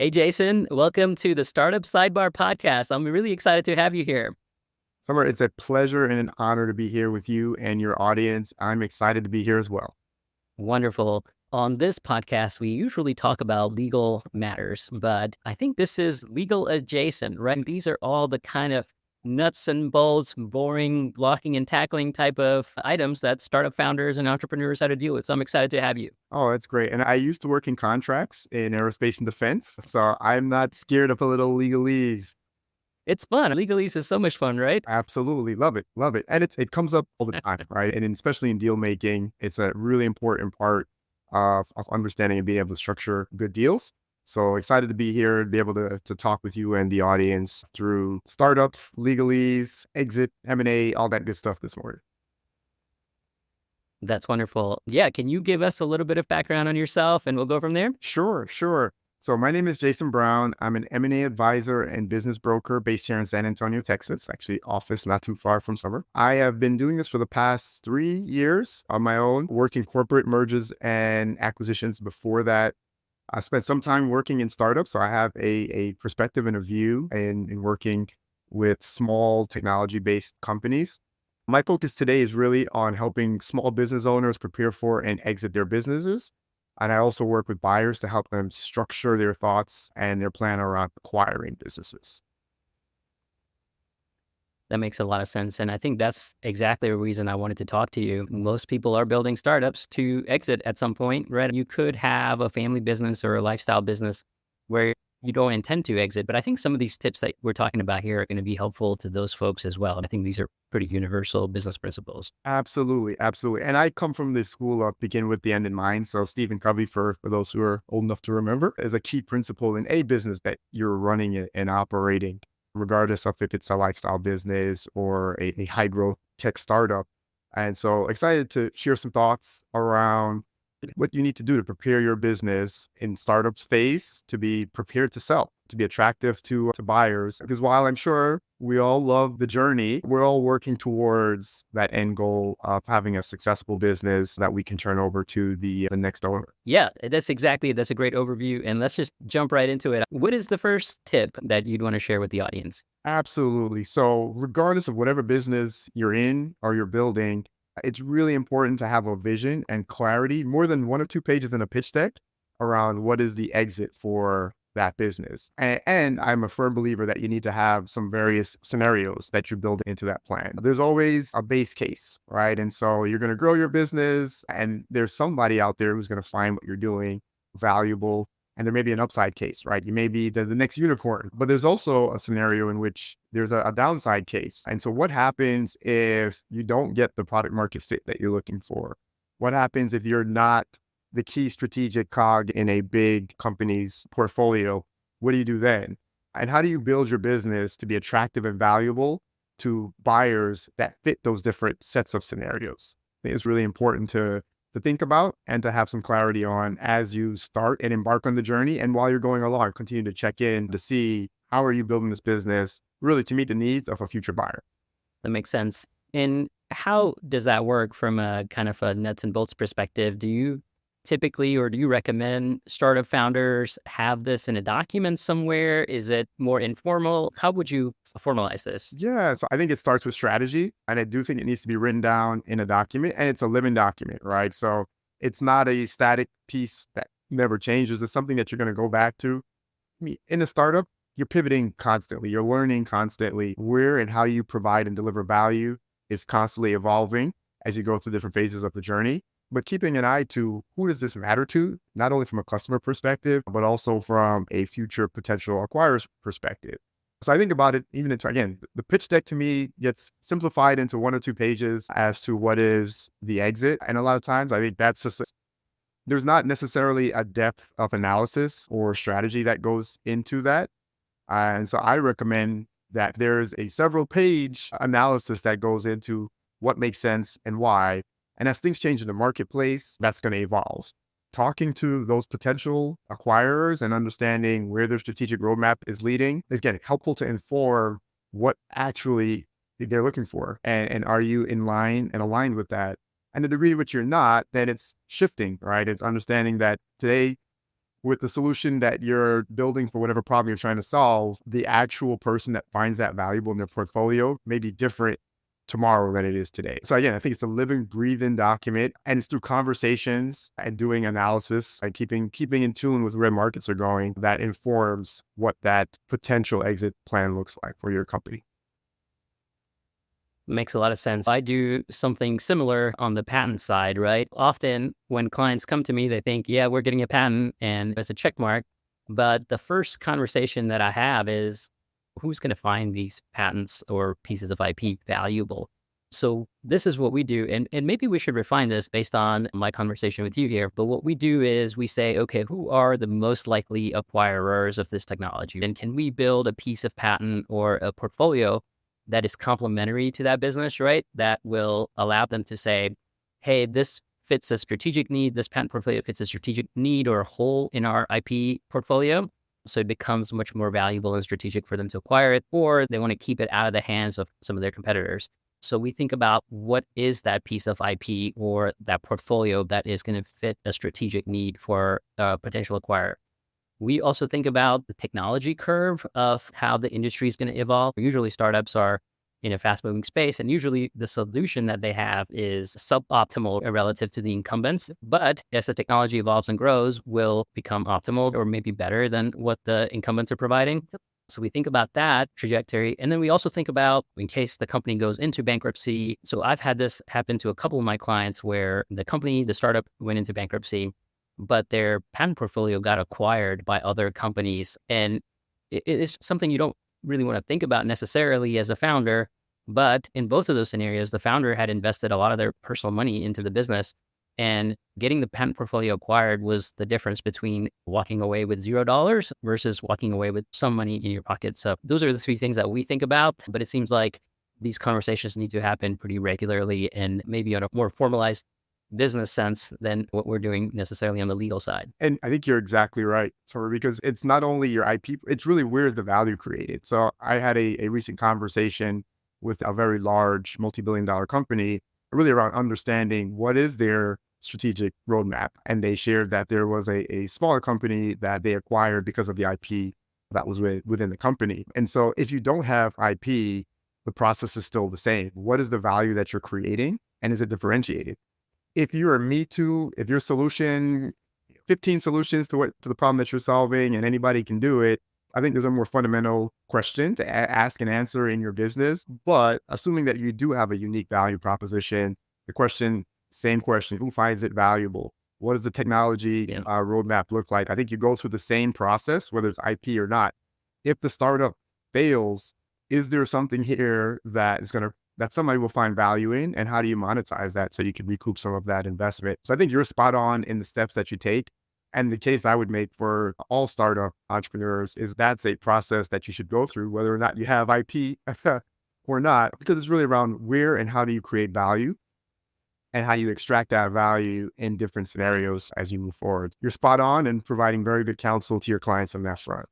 Hey, Jason, welcome to the Startup Sidebar podcast. I'm really excited to have you here. Samar, it's a pleasure and an honor to be here with you and your audience. I'm excited to be here as well. Wonderful. On this podcast, we usually talk about legal matters, but I think this is legal adjacent, right? These are all the kind of nuts and bolts, boring, blocking and tackling type of items that startup founders and entrepreneurs have to deal with. So I'm excited to have you. Oh, that's great. And I used to work in contracts in aerospace and defense, so I'm not scared of a little legalese. It's fun. Legalese is so much fun, right? Absolutely. Love it. Love it. And it comes up all the time, right? And especially in deal making, it's a really important part of understanding and being able to structure good deals. So excited to be here, to be able to talk with you and the audience through startups, legalese, exit, M&A, all that good stuff this morning. That's wonderful. Yeah. Can you give us a little bit of background on yourself and we'll go from there? Sure. So my name is Jason Brown. I'm an M&A advisor and business broker based here in San Antonio, Texas, actually office not too far from Summer. I have been doing this for the past 3 years on my own, working corporate mergers and acquisitions. Before that, I spent some time working in startups. So I have a perspective and a view in working with small technology-based companies. My focus today is really on helping small business owners prepare for and exit their businesses. And I also work with buyers to help them structure their thoughts and their plan around acquiring businesses. That makes a lot of sense. And I think that's exactly the reason I wanted to talk to you. Most people are building startups to exit at some point, right? You could have a family business or a lifestyle business where you don't intend to exit. But I think some of these tips that we're talking about here are going to be helpful to those folks as well. And I think these are pretty universal business principles. Absolutely. And I come from this school of begin with the end in mind. So Stephen Covey, for those who are old enough to remember, is a key principle in any business that you're running and operating, regardless of if it's a lifestyle business or a high growth tech startup. And so excited to share some thoughts around what you need to do to prepare your business in startup phase to be prepared to sell, to be attractive to buyers. Because while I'm sure we all love the journey, we're all working towards that end goal of having a successful business that we can turn over to the next owner. Yeah, that's a great overview. And let's just jump right into it. What is the first tip that you'd want to share with the audience? Absolutely. So regardless of whatever business you're in or you're building, it's really important to have a vision and clarity, more than one or two pages in a pitch deck around what is the exit for that business. And I'm a firm believer that you need to have some various scenarios that you build into that plan. There's always a base case, right? And so you're going to grow your business and there's somebody out there who's going to find what you're doing valuable. And there may be an upside case, right? You may be the next unicorn, but there's also a scenario in which there's a downside case. And so what happens if you don't get the product market fit that you're looking for? What happens if you're not the key strategic cog in a big company's portfolio? What do you do then? And how do you build your business to be attractive and valuable to buyers that fit those different sets of scenarios? I think it's really important to think about and to have some clarity on as you start and embark on the journey. And while you're going along, continue to check in to see how are you building this business really to meet the needs of a future buyer. That makes sense. And how does that work from a kind of a nuts and bolts perspective? Do you typically, or do you recommend startup founders have this in a document somewhere? Is it more informal? How would you formalize this? Yeah, so I think it starts with strategy. And I do think it needs to be written down in a document, and it's a living document, right? So it's not a static piece that never changes. It's something that you're going to go back to. I mean, in a startup, you're pivoting constantly. You're learning constantly. Where and how you provide and deliver value is constantly evolving as you go through different phases of the journey. But keeping an eye to who does this matter to, not only from a customer perspective, but also from a future potential acquirer's perspective. So I think about it even into, again, the pitch deck to me gets simplified into one or two pages as to what is the exit. And a lot of times I think that's just, there's not necessarily a depth of analysis or strategy that goes into that. And so I recommend that there's a several page analysis that goes into what makes sense and why. And as things change in the marketplace, that's going to evolve. Talking to those potential acquirers and understanding where their strategic roadmap is leading is getting helpful to inform what actually they're looking for. And are you in line and aligned with that? And the degree to which you're not, then it's shifting, right? It's understanding that today with the solution that you're building for whatever problem you're trying to solve, the actual person that finds that valuable in their portfolio may be different tomorrow than it is today. So again, I think it's a living, breathing document, and it's through conversations and doing analysis and keeping in tune with where markets are going that informs what that potential exit plan looks like for your company. Makes a lot of sense. I do something similar on the patent side, right? Often when clients come to me, they think, yeah, we're getting a patent and it's a check mark. But the first conversation that I have is who's going to find these patents or pieces of IP valuable? So this is what we do. And maybe we should refine this based on my conversation with you here. But what we do is we say, okay, who are the most likely acquirers of this technology? And can we build a piece of patent or a portfolio that is complementary to that business, right? That will allow them to say, hey, this fits a strategic need. This patent portfolio fits a strategic need or a hole in our IP portfolio. So it becomes much more valuable and strategic for them to acquire it, or they want to keep it out of the hands of some of their competitors. So we think about what is that piece of IP or that portfolio that is going to fit a strategic need for a potential acquirer. We also think about the technology curve of how the industry is going to evolve. Usually startups are in a fast moving space, and usually the solution that they have is suboptimal relative to the incumbents. But as the technology evolves and grows, will become optimal or maybe better than what the incumbents are providing. So we think about that trajectory. And then we also think about in case the company goes into bankruptcy. So I've had this happen to a couple of my clients where the startup went into bankruptcy, but their patent portfolio got acquired by other companies. And it's something you don't really want to think about necessarily as a founder. But in both of those scenarios, the founder had invested a lot of their personal money into the business, and getting the patent portfolio acquired was the difference between walking away with $0 versus walking away with some money in your pocket. So those are the three things that we think about. But it seems like these conversations need to happen pretty regularly and maybe on a more formalized business sense than what we're doing necessarily on the legal side. And I think you're exactly right. So because it's not only your IP, it's really where's the value created. So I had a recent conversation with a very large multi-billion-dollar company, really around understanding what is their strategic roadmap. And they shared that there was a smaller company that they acquired because of the IP that was within the company. And so if you don't have IP, the process is still the same. What is the value that you're creating? And is it differentiated? If you're a me too, if your solution, 15 solutions to the problem that you're solving and anybody can do it, I think there's a more fundamental question to ask and answer in your business. But assuming that you do have a unique value proposition, same question, who finds it valuable? What does the technology roadmap look like? I think you go through the same process, whether it's IP or not. If the startup fails, is there something here that somebody will find value in, and how do you monetize that so you can recoup some of that investment? So I think you're spot on in the steps that you take. And the case I would make for all startup entrepreneurs is that's a process that you should go through, whether or not you have IP or not, because it's really around where and how do you create value and how you extract that value in different scenarios as you move forward. You're spot on and providing very good counsel to your clients on that front.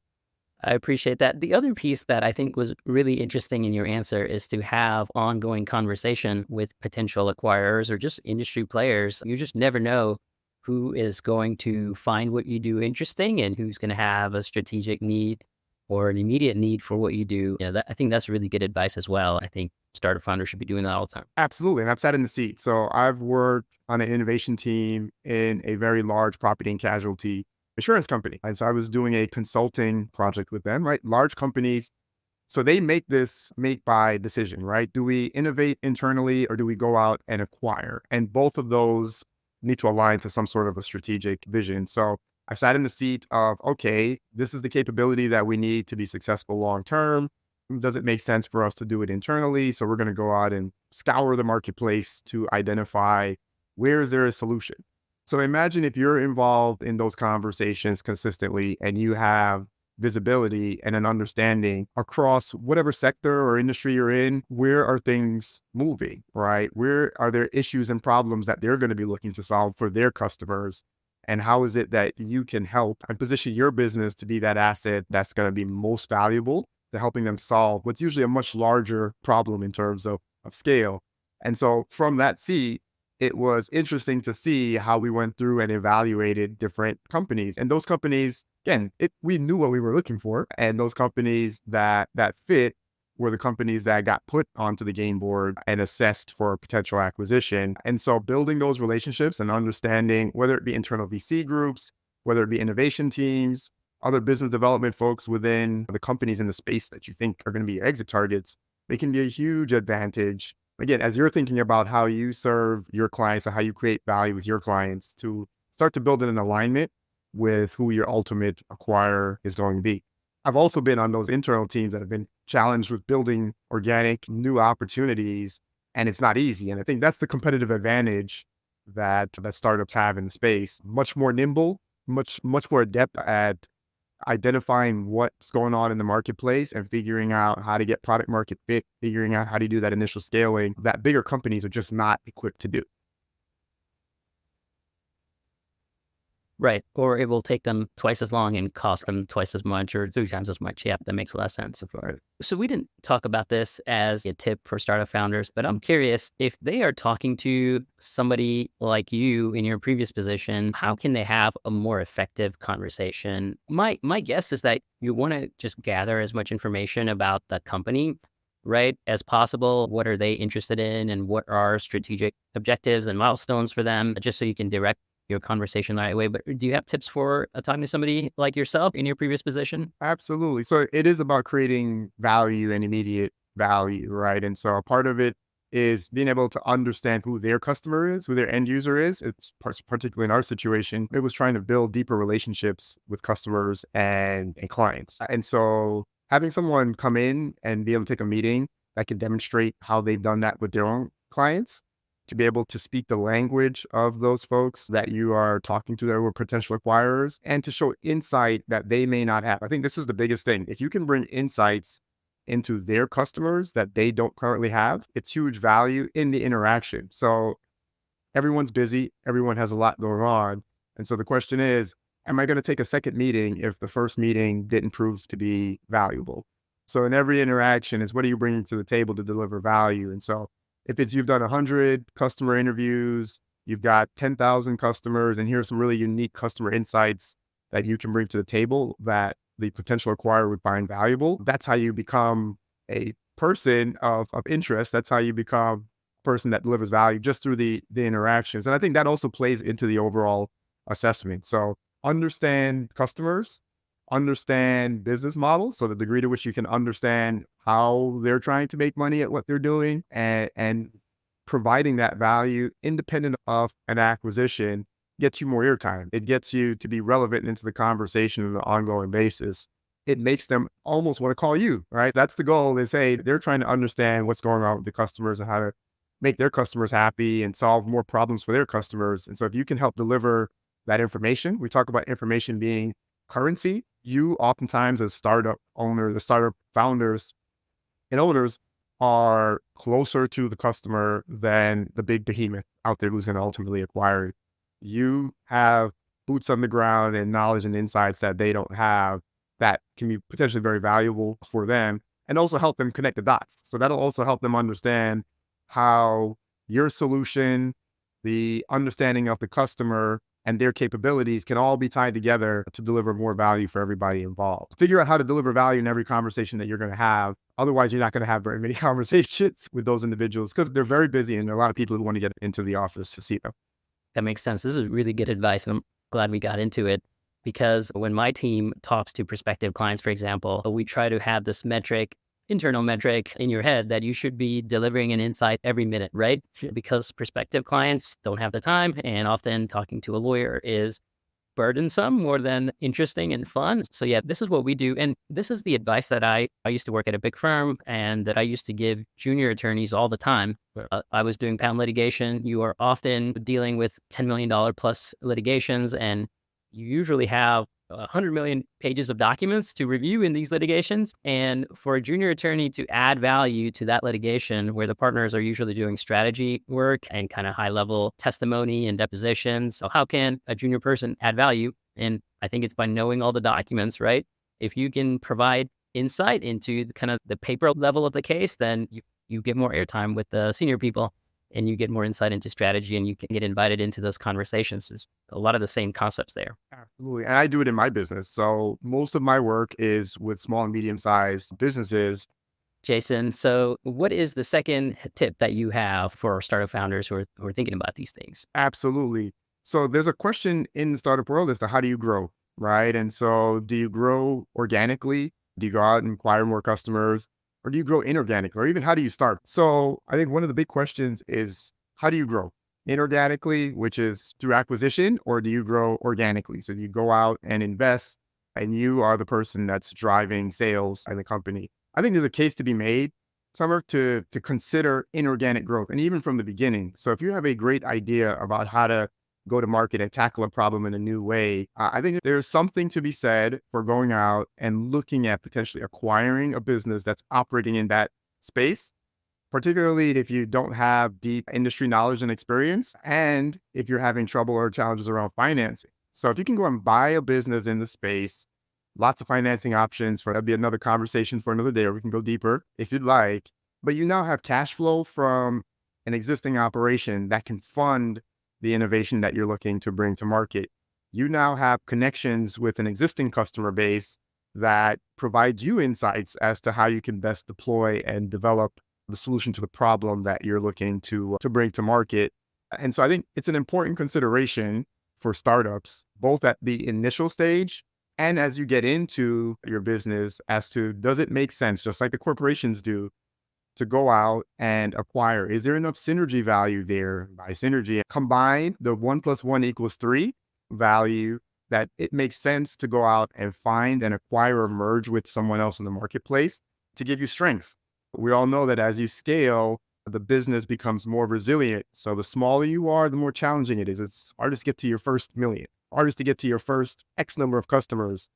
I appreciate that. The other piece that I think was really interesting in your answer is to have ongoing conversation with potential acquirers or just industry players. You just never know who is going to find what you do interesting and who's going to have a strategic need or an immediate need for what you do. I think that's really good advice as well. I think startup founders should be doing that all the time. Absolutely. And I've sat in the seat. So I've worked on an innovation team in a very large property and casualty insurance company. And so I was doing a consulting project with them, right? Large companies. So they make buy decision, right? Do we innovate internally or do we go out and acquire? And both of those need to align to some sort of a strategic vision. So I sat in the seat of, okay, this is the capability that we need to be successful long term. Does it make sense for us to do it internally? So we're going to go out and scour the marketplace to identify where is there a solution. So imagine if you're involved in those conversations consistently and you have visibility and an understanding across whatever sector or industry you're in, where are things moving, right? Where are there issues and problems that they're going to be looking to solve for their customers? And how is it that you can help and position your business to be that asset that's going to be most valuable to helping them solve what's usually a much larger problem in terms of scale? And so from that seat, it was interesting to see how we went through and evaluated different companies. And those companies, again, we knew what we were looking for. And those companies that fit were the companies that got put onto the game board and assessed for potential acquisition. And so building those relationships and understanding whether it be internal VC groups, whether it be innovation teams, other business development folks within the companies in the space that you think are going to be your exit targets, they can be a huge advantage. Again, as you're thinking about how you serve your clients and how you create value with your clients to start to build in an alignment with who your ultimate acquirer is going to be. I've also been on those internal teams that have been challenged with building organic new opportunities, and it's not easy. And I think that's the competitive advantage that startups have in the space. Much more nimble, much more adept at identifying what's going on in the marketplace and figuring out how to get product market fit, figuring out how to do that initial scaling that bigger companies are just not equipped to do. Right. Or it will take them twice as long and cost them twice as much or 3 times as much. Yeah, that makes a lot of sense. Right. So we didn't talk about this as a tip for startup founders, but I'm curious if they are talking to somebody like you in your previous position, how can they have a more effective conversation? My guess is that you want to just gather as much information about the company, right, as possible. What are they interested in and what are strategic objectives and milestones for them, just so you can direct your conversation the right way. But do you have tips for talking to somebody like yourself in your previous position? Absolutely. So it is about creating value and immediate value, right? And so a part of it is being able to understand who their customer is, who their end user is. It's particularly in our situation, it was trying to build deeper relationships with customers and clients. And so having someone come in and be able to take a meeting that can demonstrate how they've done that with their own clients, to be able to speak the language of those folks that you are talking to that were potential acquirers, and to show insight that they may not have. I think this is the biggest thing. If you can bring insights into their customers that they don't currently have, it's huge value in the interaction. So everyone's busy, everyone has a lot going on. And so the question is, am I going to take a second meeting if the first meeting didn't prove to be valuable? So in every interaction is, what are you bringing to the table to deliver value? And so if it's, you've done 100 customer interviews, you've got 10,000 customers, and here's some really unique customer insights that you can bring to the table that the potential acquirer would find valuable. That's how you become a person of interest. That's how you become a person that delivers value, just through the interactions. And I think that also plays into the overall assessment. So understand customers, understand business models, so the degree to which you can understand how they're trying to make money at what they're doing, and providing that value independent of an acquisition gets you more airtime. It gets you to be relevant into the conversation on an ongoing basis. It makes them almost want to call you, right? That's the goal, is, hey, they're trying to understand what's going on with the customers and how to make their customers happy and solve more problems for their customers. And so if you can help deliver that information, we talk about information being currency. You oftentimes, as startup owners, the startup founders and owners, are closer to the customer than the big behemoth out there who's going to ultimately acquire it. You have boots on the ground and knowledge and insights that they don't have, that can be potentially very valuable for them, and also help them connect the dots. So that'll also help them understand how your solution, the understanding of the customer, and their capabilities can all be tied together to deliver more value for everybody involved. Figure out how to deliver value in every conversation that you're going to have. Otherwise, you're not going to have very many conversations with those individuals, because they're very busy and there are a lot of people who want to get into the office to see them. That makes sense. This is really good advice, and I'm glad we got into it, because when my team talks to prospective clients, for example, we try to have this metric, internal metric in your head, that you should be delivering an insight every minute, right? Because prospective clients don't have the time, and often talking to a lawyer is burdensome more than interesting and fun. So yeah, this is what we do. And this is the advice that I used to work at a big firm, and that I used to give junior attorneys all the time. I was doing patent litigation. You are often dealing with $10 million plus litigations, and you usually have 100 million pages of documents to review in these litigations. And for a junior attorney to add value to that litigation, where the partners are usually doing strategy work and kind of high level testimony and depositions, so how can a junior person add value? And I think it's by knowing all the documents, right? If you can provide insight into kind of the paper level of the case, then you get more airtime with the senior people. and you get more insight into strategy and you can get invited into those conversations. There's a lot of the same concepts there. Absolutely. And I do it in my business. So most of my work is with small and medium sized businesses. Jason, so what is the second tip that you have for startup founders who are thinking about these things? Absolutely. So there's a question in the startup world as to how do you grow, right? And so do you grow organically? Do you go out and acquire more customers? Or do you grow inorganically? Or even how do you start? So I think one of the big questions is how do you grow? Inorganically, which is through acquisition, or do you grow organically? So you go out and invest and you are the person that's driving sales in the company. I think there's a case to be made, Summer, to consider inorganic growth, and even from the beginning. So if you have a great idea about how to go to market and tackle a problem in a new way, I think there's something to be said for going out and looking at potentially acquiring a business that's operating in that space, particularly if you don't have deep industry knowledge and experience, and if you're having trouble or challenges around financing. So if you can go and buy a business in the space, lots of financing options for that'd be another conversation for another day, or we can go deeper if you'd like. But you now have cash flow from an existing operation that can fund the innovation that you're looking to bring to market. You now have connections with an existing customer base that provides you insights as to how you can best deploy and develop the solution to the problem that you're looking to bring to market. And so I think it's an important consideration for startups, both at the initial stage and as you get into your business, as to does it make sense, just like the corporations do, to go out and acquire? Is there enough synergy value there? By synergy, combine the 1+1=3 value, that it makes sense to go out and find and acquire or merge with someone else in the marketplace to give you strength. We all know that as you scale, the business becomes more resilient. So the smaller you are, the more challenging it is. It's hardest to get to your first million, hardest to get to your first X number of customers.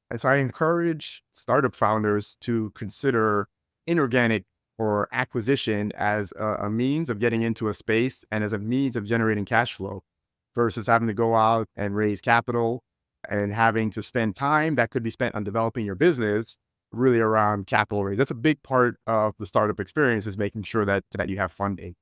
And so I encourage startup founders to consider inorganic or acquisition as a means of getting into a space and as a means of generating cash flow versus having to go out and raise capital and having to spend time that could be spent on developing your business really around capital raise. That's a big part of the startup experience, is making sure that you have funding.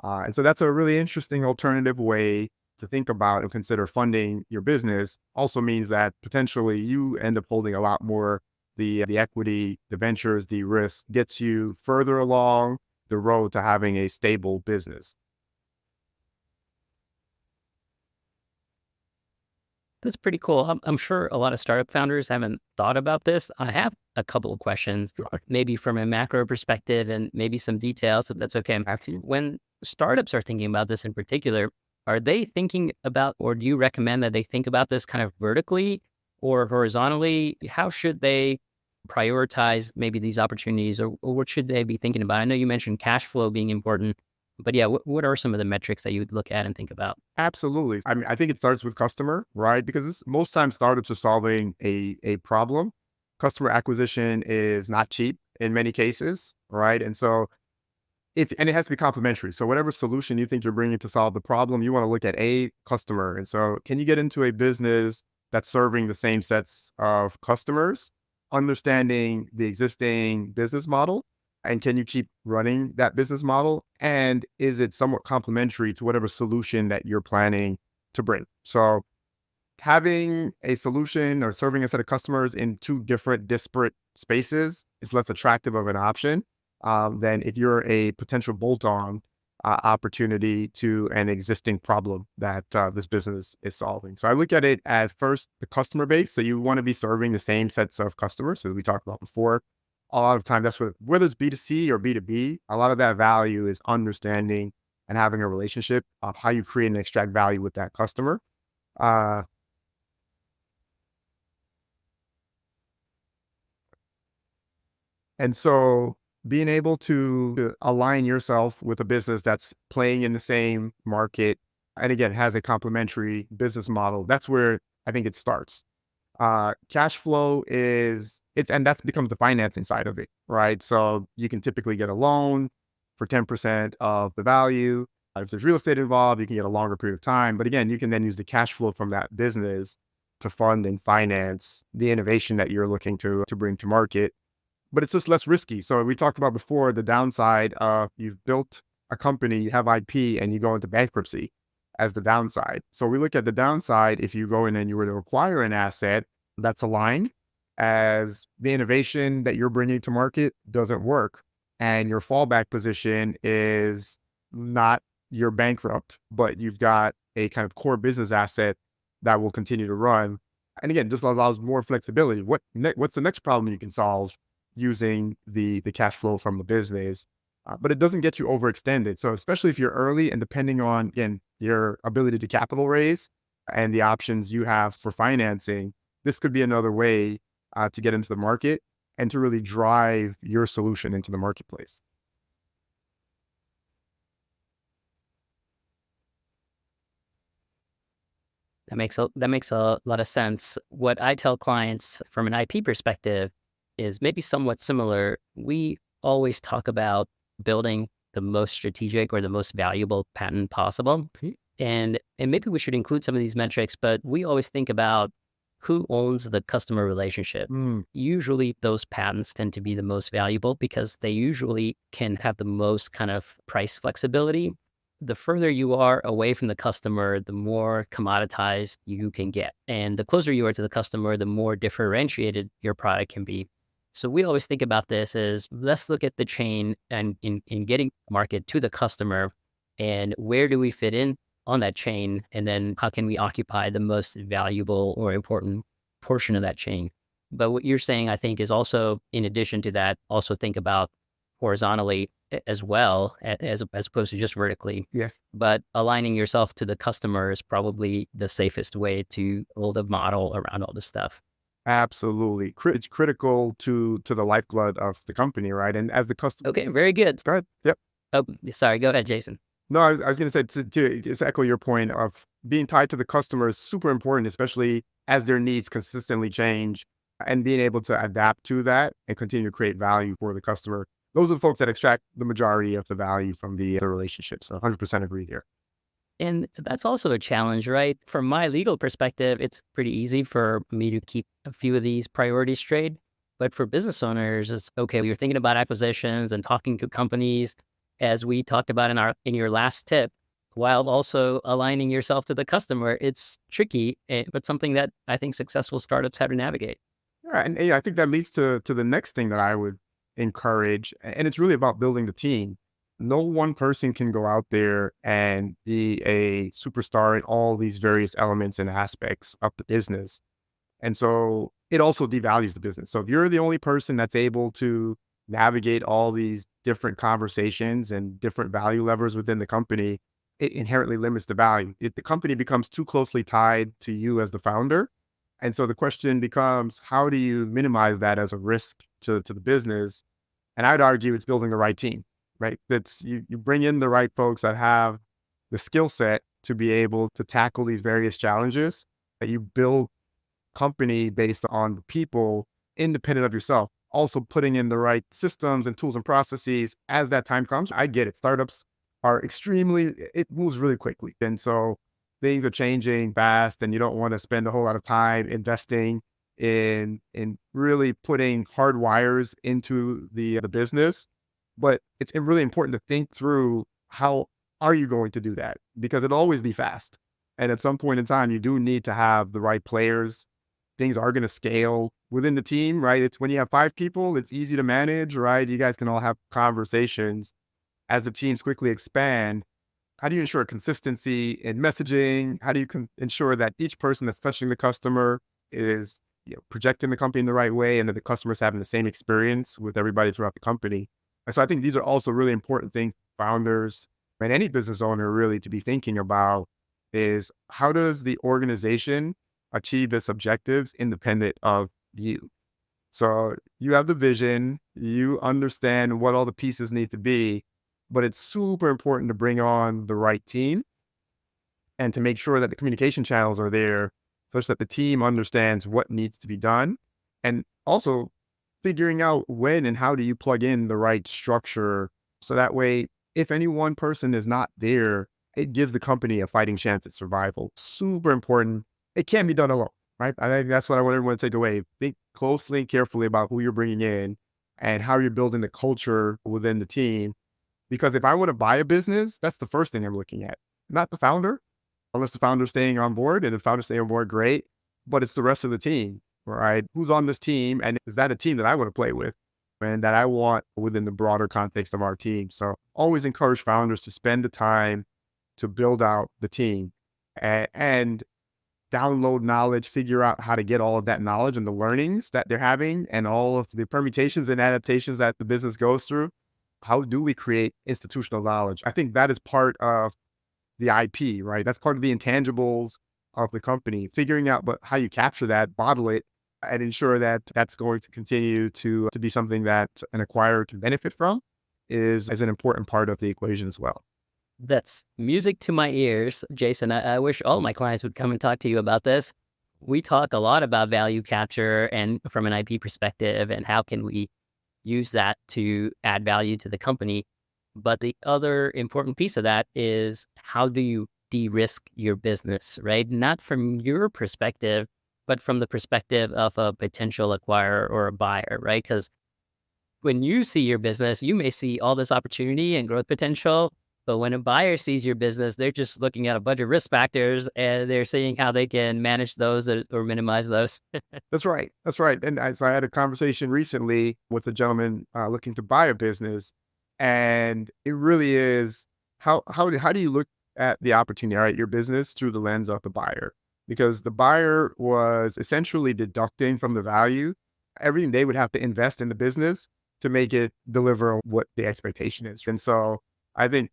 And so that's a really interesting alternative way to think about and consider funding your business. Also means that potentially you end up holding a lot more the equity, the ventures, the risk, gets you further along the road to having a stable business. That's pretty cool. I'm sure a lot of startup founders haven't thought about this. I have a couple of questions, maybe from a macro perspective and maybe some details, if that's okay. Absolutely. When startups are thinking about this in particular, are they thinking about, or do you recommend that they think about this kind of vertically or horizontally? How should they prioritize maybe these opportunities, or what should they be thinking about? I know you mentioned cash flow being important, but yeah, what are some of the metrics that you would look at and think about? Absolutely. I mean, I think it starts with customer, right? Because most times startups are solving a problem. Customer acquisition is not cheap in many cases, right? And so and it has to be complementary. So whatever solution you think you're bringing to solve the problem, you want to look at a customer. And so can you get into a business that's serving the same sets of customers, understanding the existing business model? And can you keep running that business model? And is it somewhat complementary to whatever solution that you're planning to bring? So having a solution or serving a set of customers in two different disparate spaces is less attractive of an option than if you're a potential bolt-on opportunity to an existing problem that this business is solving. So I look at it as first the customer base. So you want to be serving the same sets of customers as we talked about before. A lot of time, that's whether it's B2C or B2B, a lot of that value is understanding and having a relationship of how you create and extract value with that customer. Uh, And so being able to align yourself with a business that's playing in the same market and again has a complementary business model, that's where I think it starts. Cash flow is it, and that becomes the financing side of it, right? So you can typically get a loan for 10% of the value. If there's real estate involved, you can get a longer period of time. But again, you can then use the cash flow from that business to fund and finance the innovation that you're looking to bring to market, but it's just less risky. So we talked about before the downside of you've built a company, you have IP and you go into bankruptcy as the downside. So we look at the downside if you go in and you were to acquire an asset that's aligned as the innovation that you're bringing to market doesn't work. And your fallback position is not you're bankrupt, but you've got a kind of core business asset that will continue to run. And again, just allows more flexibility. What's the next problem you can solve using the cash flow from the business? But it doesn't get you overextended. So especially if you're early and depending on, again, your ability to capital raise and the options you have for financing, this could be another way to get into the market and to really drive your solution into the marketplace. That makes a lot of sense. What I tell clients from an IP perspective is maybe somewhat similar. We always talk about building the most strategic or the most valuable patent possible. And maybe we should include some of these metrics, but we always think about who owns the customer relationship. Mm, Usually those patents tend to be the most valuable because they usually can have the most kind of price flexibility. The further you are away from the customer, the more commoditized you can get. And the closer you are to the customer, the more differentiated your product can be. So we always think about this as let's look at the chain and in getting market to the customer and where do we fit in on that chain? And then how can we occupy the most valuable or important portion of that chain? But what you're saying, I think, is also, in addition to that, also think about horizontally as well as opposed to just vertically. yes, But aligning yourself to the customer is probably the safest way to build a model around all this stuff. absolutely. It's critical to the lifeblood of the company, right? And as the customer, Okay, very good. go ahead. Yep. Oh, sorry. Go ahead, Jason. No, I was going to say to just echo your point of being tied to the customer is super important, especially as their needs consistently change and being able to adapt to that and continue to create value for the customer. Those are the folks that extract the majority of the value from the relationship. So 100% agree here. And that's also a challenge, right? From my legal perspective, it's pretty easy for me to keep a few of these priorities straight. But for business owners, it's okay. You're thinking about acquisitions and talking to companies, as we talked about in your last tip, while also aligning yourself to the customer. It's tricky, but something that I think successful startups have to navigate. Yeah, and I think that leads to the next thing that I would encourage, and it's really about building the team. No one person can go out there and be a superstar in all these various elements and aspects of the business. And so it also devalues the business. So if you're the only person that's able to navigate all these different conversations and different value levers within the company, it inherently limits the value. If the company becomes too closely tied to you as the founder, and so the question becomes, how do you minimize that as a risk to the business? And I'd argue it's building the right team, right? That's you bring in the right folks that have the skill set to be able to tackle these various challenges, that you build company based on the people independent of yourself, also putting in the right systems and tools and processes as that time comes. I get it. Startups are it moves really quickly. And so things are changing fast and you don't want to spend a whole lot of time investing in really putting hard wires into the business. But it's really important to think through how are you going to do that? Because it'll always be fast. And at some point in time, you do need to have the right players. Things are going to scale within the team, right? It's when you have 5 people, it's easy to manage, right? You guys can all have conversations. As the teams quickly expand, how do you ensure consistency in messaging? How do you ensure that each person that's touching the customer is projecting the company in the right way and that the customer's having the same experience with everybody throughout the company? And so I think these are also really important things founders and any business owner really to be thinking about is how does the organization achieve its objectives independent of you? So you have the vision, you understand what all the pieces need to be, but it's super important to bring on the right team and to make sure that the communication channels are there such that the team understands what needs to be done. And also figuring out when and how do you plug in the right structure. So that way, if any one person is not there, it gives the company a fighting chance at survival. Super important. It can't be done alone, right? I think that's what I want everyone to take away. Think closely and carefully about who you're bringing in and how you're building the culture within the team. Because if I want to buy a business, that's the first thing I'm looking at, not the founder, unless the founder's staying on board, and if the founder's staying on board, great. But it's the rest of the team, right? Who's on this team? And is that a team that I want to play with and that I want within the broader context of our team? So always encourage founders to spend the time to build out the team and download knowledge, figure out how to get all of that knowledge and the learnings that they're having and all of the permutations and adaptations that the business goes through. How do we create institutional knowledge? I think that is part of the IP, right? That's part of the intangibles of the company, figuring out how you capture that, bottle it, and ensure that that's going to continue to be something that an acquirer can benefit from is an important part of the equation as well. That's music to my ears, Jason. I wish all my clients would come and talk to you about this. We talk a lot about value capture and from an IP perspective and how can we use that to add value to the company. But the other important piece of that is how do you de-risk your business, right? Not from your perspective, but from the perspective of a potential acquirer or a buyer, right? Because when you see your business, you may see all this opportunity and growth potential. But when a buyer sees your business, they're just looking at a bunch of risk factors and they're seeing how they can manage those or minimize those. That's right. That's right. And so I had a conversation recently with a gentleman looking to buy a business, and it really is how do you look at the opportunity, right, your business through the lens of the buyer? Because the buyer was essentially deducting from the value everything they would have to invest in the business to make it deliver what the expectation is. And so I think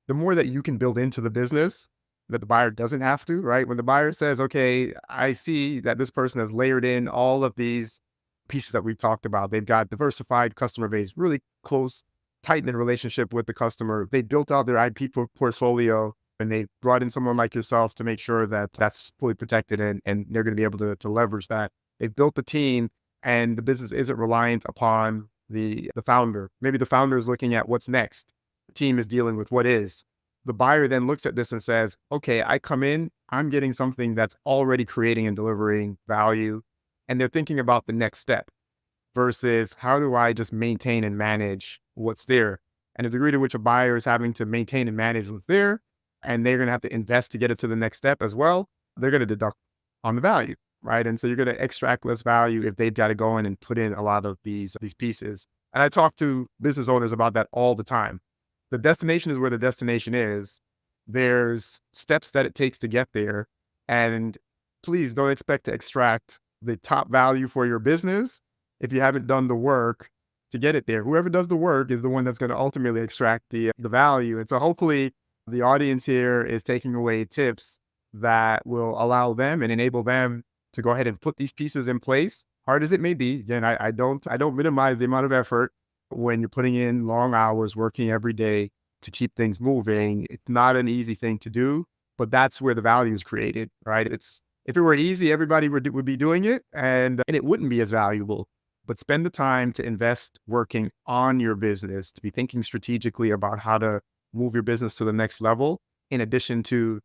the more that you can build into the business that the buyer doesn't have to, right? When the buyer says, okay, I see that this person has layered in all of these pieces that we've talked about. They've got diversified customer base, really close, tight-knit relationship with the customer. They built out their IP portfolio and they brought in someone like yourself to make sure that that's fully protected and they're going to be able to leverage that. They've built the team and the business isn't reliant upon the founder. Maybe the founder is looking at what's next. The team is dealing with what is. The buyer then looks at this and says, okay, I come in, I'm getting something that's already creating and delivering value. And they're thinking about the next step versus how do I just maintain and manage what's there? And the degree to which a buyer is having to maintain and manage what's there, and they're going to have to invest to get it to the next step as well, they're going to deduct on the value, right? And so you're going to extract less value if they've got to go in and put in a lot of these pieces. And I talk to business owners about that all the time. The destination is where the destination is. There's steps that it takes to get there. And please don't expect to extract the top value for your business if you haven't done the work to get it there. Whoever does the work is the one that's going to ultimately extract the value. And so hopefully the audience here is taking away tips that will allow them and enable them to go ahead and put these pieces in place, hard as it may be. Again, I don't minimize the amount of effort when you're putting in long hours, working every day to keep things moving. It's not an easy thing to do, but that's where the value is created, right? If it were easy, everybody would be doing it and it wouldn't be as valuable. But spend the time to invest working on your business, to be thinking strategically about how to move your business to the next level, in addition to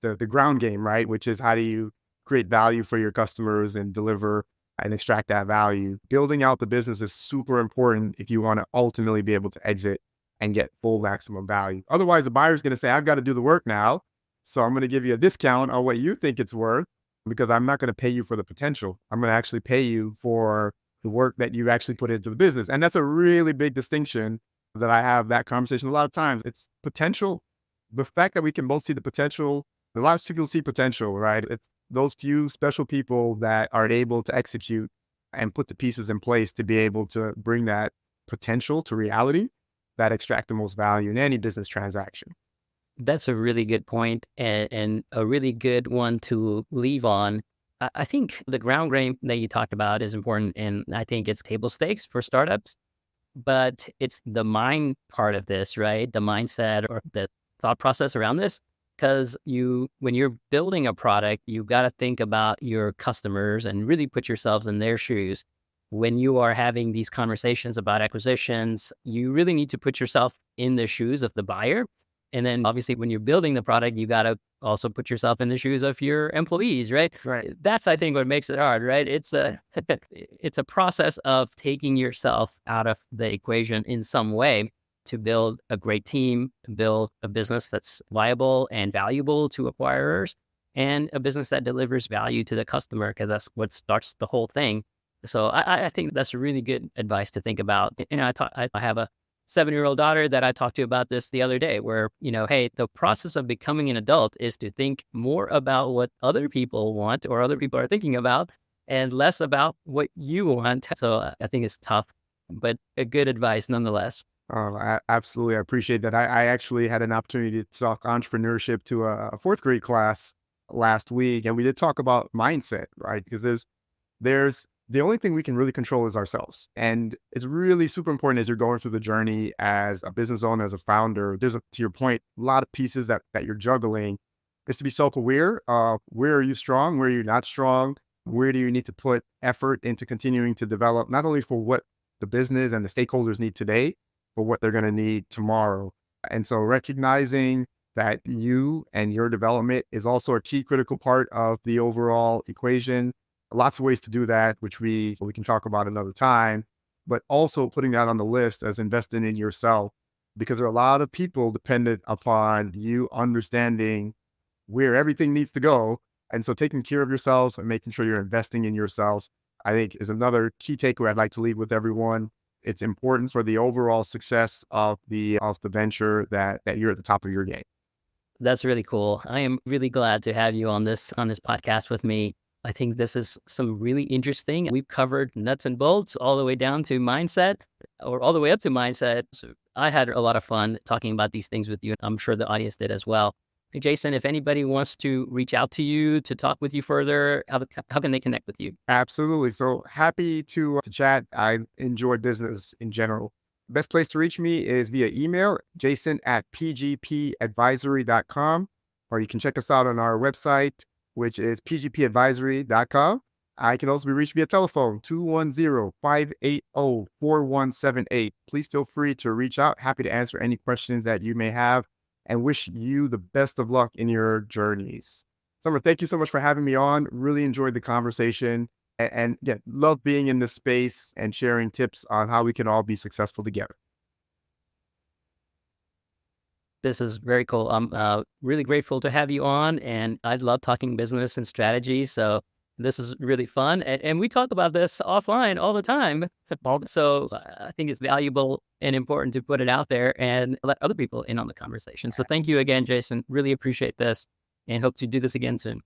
the ground game, right? Which is how do you create value for your customers and deliver and extract that value. Building out the business is super important if you want to ultimately be able to exit and get full maximum value. Otherwise, the buyer's going to say, I've got to do the work now. So I'm going to give you a discount on what you think it's worth because I'm not going to pay you for the potential. I'm going to actually pay you for the work that you actually put into the business. And that's a really big distinction that I have that conversation a lot of times. It's potential. The fact that we can both see the potential, a lot of people see potential, right? It's those few special people that are able to execute and put the pieces in place to be able to bring that potential to reality that extract the most value in any business transaction. That's a really good point and a really good one to leave on. I think the ground game that you talked about is important, and I think it's table stakes for startups, but it's the mind part of this, right? The mindset or the thought process around this. Because when you're building a product, you got to think about your customers and really put yourselves in their shoes. When you are having these conversations about acquisitions, you really need to put yourself in the shoes of the buyer. And then obviously when you're building the product, you got to also put yourself in the shoes of your employees, right? Right. That's, I think, what makes it hard, right? It's a process of taking yourself out of the equation in some way to build a great team, build a business that's viable and valuable to acquirers, and a business that delivers value to the customer, because that's what starts the whole thing. So I think that's really good advice to think about. I have a 7-year-old daughter that I talked to about this the other day, where, hey, the process of becoming an adult is to think more about what other people want or other people are thinking about, and less about what you want. So I think it's tough, but a good advice nonetheless. Absolutely. I appreciate that. I actually had an opportunity to talk entrepreneurship to a fourth grade class last week, and we did talk about mindset, right? Because there's the only thing we can really control is ourselves. And it's really super important as you're going through the journey as a business owner, as a founder. To your point, a lot of pieces that you're juggling is to be self-aware of where are you strong, where are you not strong, where do you need to put effort into continuing to develop, not only for what the business and the stakeholders need today, but what they're going to need tomorrow. And so recognizing that you and your development is also a key critical part of the overall equation. Lots of ways to do that, which we can talk about another time, but also putting that on the list as investing in yourself, because there are a lot of people dependent upon you understanding where everything needs to go. And so taking care of yourself and making sure you're investing in yourself, I think, is another key takeaway I'd like to leave with everyone. It's important for the overall success of the venture that you're at the top of your game. That's really cool. I am really glad to have you on this podcast with me. I think this is some really interesting. We've covered nuts and bolts all the way down to mindset, or all the way up to mindset. So I had a lot of fun talking about these things with you. I'm sure the audience did as well. Hey, Jason, if anybody wants to reach out to you to talk with you further, how can they connect with you? Absolutely. So happy to chat. I enjoy business in general. Best place to reach me is via email, jason@pgpadvisory.com, or you can check us out on our website, which is pgpadvisory.com. I can also be reached via telephone, 210-580-4178. Please feel free to reach out. Happy to answer any questions that you may have, and wish you the best of luck in your journeys. Samar, thank you so much for having me on. Really enjoyed the conversation. And again, love being in this space and sharing tips on how we can all be successful together. This is very cool. I'm really grateful to have you on, and I love talking business and strategy. So this is really fun. And we talk about this offline all the time. So I think it's valuable and important to put it out there and let other people in on the conversation. So thank you again, Jason. Really appreciate this, and hope to do this again soon.